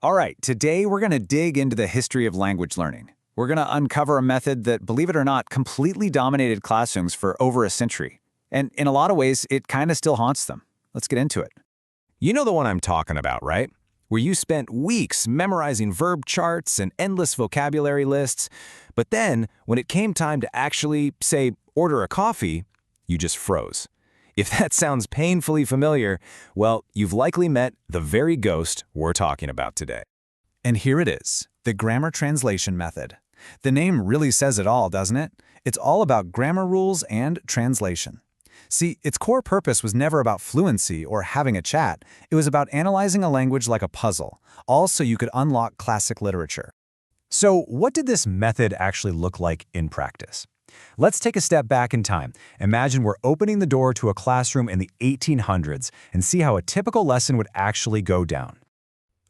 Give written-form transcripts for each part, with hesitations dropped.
All right, today we're going to dig into the history of language learning. We're going to uncover a method that, believe it or not, completely dominated classrooms for over a century. And in a lot of ways, it kind of still haunts them. Let's get into it. You know the one I'm talking about, right? Where you spent weeks memorizing verb charts and endless vocabulary lists, but then, when it came time to actually, say, order a coffee, you just froze. If that sounds painfully familiar, well, you've likely met the very ghost we're talking about today. And here it is, the grammar translation method. The name really says it all, doesn't it? It's all about grammar rules and translation. See, its core purpose was never about fluency or having a chat. It was about analyzing a language like a puzzle, all so you could unlock classic literature. So, what did this method actually look like in practice? Let's take a step back in time. Imagine we're opening the door to a classroom in the 1800s and see how a typical lesson would actually go down.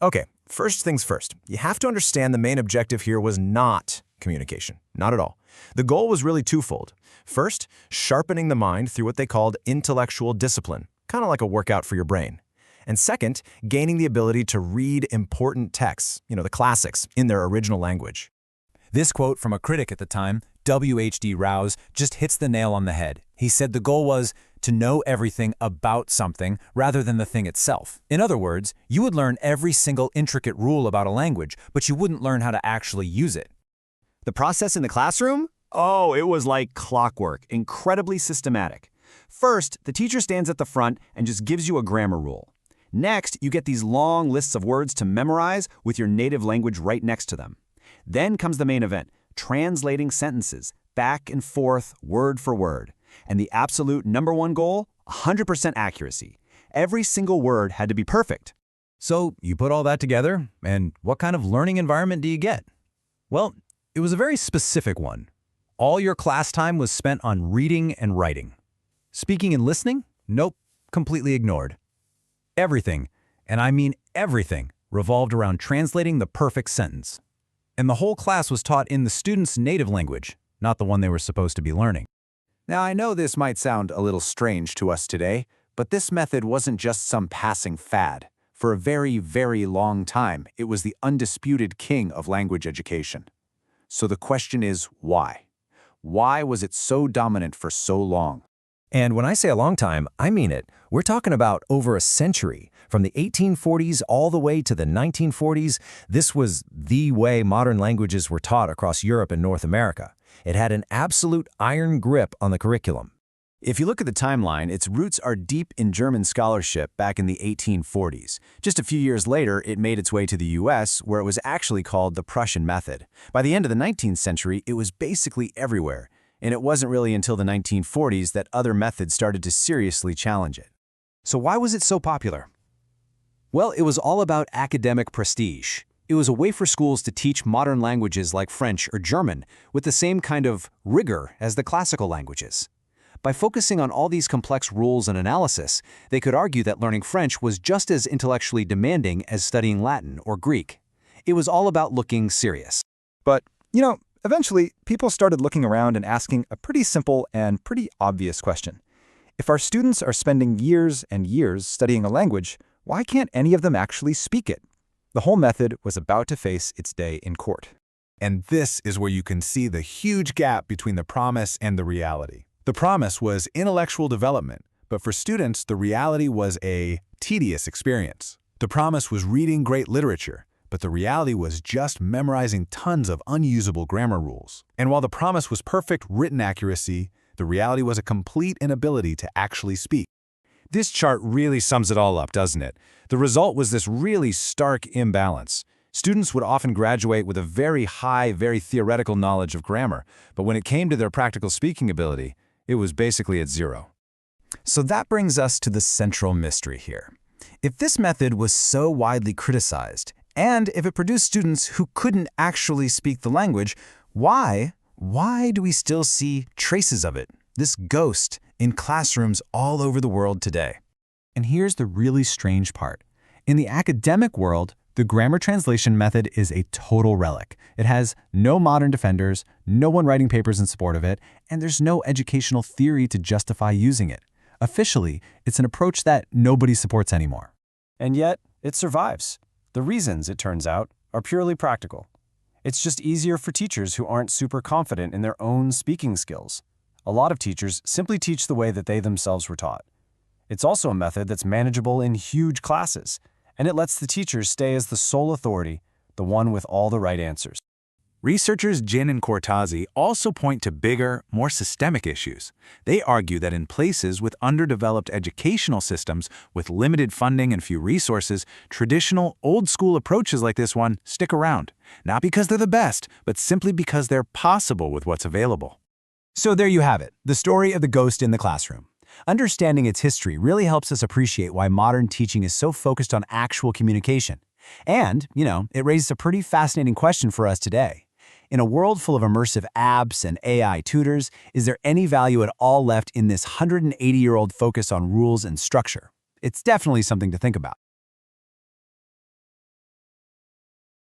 Okay, first things first. You have to understand the main objective here was not communication. Not at all. The goal was really twofold. First, sharpening the mind through what they called intellectual discipline, kind of like a workout for your brain. And second, gaining the ability to read important texts, the classics, in their original language. This quote from a critic at the time, W.H.D. Rouse, just hits the nail on the head. He said the goal was to know everything about something rather than the thing itself. In other words, you would learn every single intricate rule about a language, but you wouldn't learn how to actually use it. The process in the classroom? Oh, it was like clockwork, incredibly systematic. First, the teacher stands at the front and just gives you a grammar rule. Next, you get these long lists of words to memorize with your native language right next to them. Then comes the main event, translating sentences, back and forth, word for word. And the absolute number one goal, 100% accuracy. Every single word had to be perfect. So you put all that together, and what kind of learning environment do you get? Well, it was a very specific one. All your class time was spent on reading and writing. Speaking and listening? Nope, completely ignored. Everything, and I mean everything, revolved around translating the perfect sentence. And the whole class was taught in the student's native language, not the one they were supposed to be learning. Now, I know this might sound a little strange to us today, but this method wasn't just some passing fad. For a very, very long time, it was the undisputed king of language education. So the question is, why? Why was it so dominant for so long? And when I say a long time, I mean it. We're talking about over a century. From the 1840s all the way to the 1940s, this was the way modern languages were taught across Europe and North America. It had an absolute iron grip on the curriculum. If you look at the timeline, its roots are deep in German scholarship back in the 1840s. Just a few years later, it made its way to the US, where it was actually called the Prussian Method. By the end of the 19th century, it was basically everywhere. And it wasn't really until the 1940s that other methods started to seriously challenge it. So why was it so popular? Well, it was all about academic prestige. It was a way for schools to teach modern languages like French or German with the same kind of rigor as the classical languages. By focusing on all these complex rules and analysis, they could argue that learning French was just as intellectually demanding as studying Latin or Greek. It was all about looking serious. But, eventually, people started looking around and asking a pretty simple and pretty obvious question. If our students are spending years and years studying a language, why can't any of them actually speak it? The whole method was about to face its day in court. And this is where you can see the huge gap between the promise and the reality. The promise was intellectual development, but for students, the reality was a tedious experience. The promise was reading great literature, but the reality was just memorizing tons of unusable grammar rules. And while the promise was perfect written accuracy, the reality was a complete inability to actually speak. This chart really sums it all up, doesn't it? The result was this really stark imbalance. Students would often graduate with a very high, very theoretical knowledge of grammar, but when it came to their practical speaking ability, it was basically at zero. So that brings us to the central mystery here. If this method was so widely criticized, and if it produced students who couldn't actually speak the language, why do we still see traces of it, this ghost, in classrooms all over the world today? And here's the really strange part. In the academic world, the grammar translation method is a total relic. It has no modern defenders, no one writing papers in support of it, and there's no educational theory to justify using it. Officially, it's an approach that nobody supports anymore. And yet, it survives. The reasons, it turns out, are purely practical. It's just easier for teachers who aren't super confident in their own speaking skills. A lot of teachers simply teach the way that they themselves were taught. It's also a method that's manageable in huge classes, and it lets the teachers stay as the sole authority, the one with all the right answers. Researchers Jin and Cortazzi also point to bigger, more systemic issues. They argue that in places with underdeveloped educational systems, with limited funding and few resources, traditional, old-school approaches like this one stick around. Not because they're the best, but simply because they're possible with what's available. So there you have it, the story of the ghost in the classroom. Understanding its history really helps us appreciate why modern teaching is so focused on actual communication. And, it raises a pretty fascinating question for us today. In a world full of immersive apps and AI tutors, is there any value at all left in this 180-year-old focus on rules and structure? It's definitely something to think about.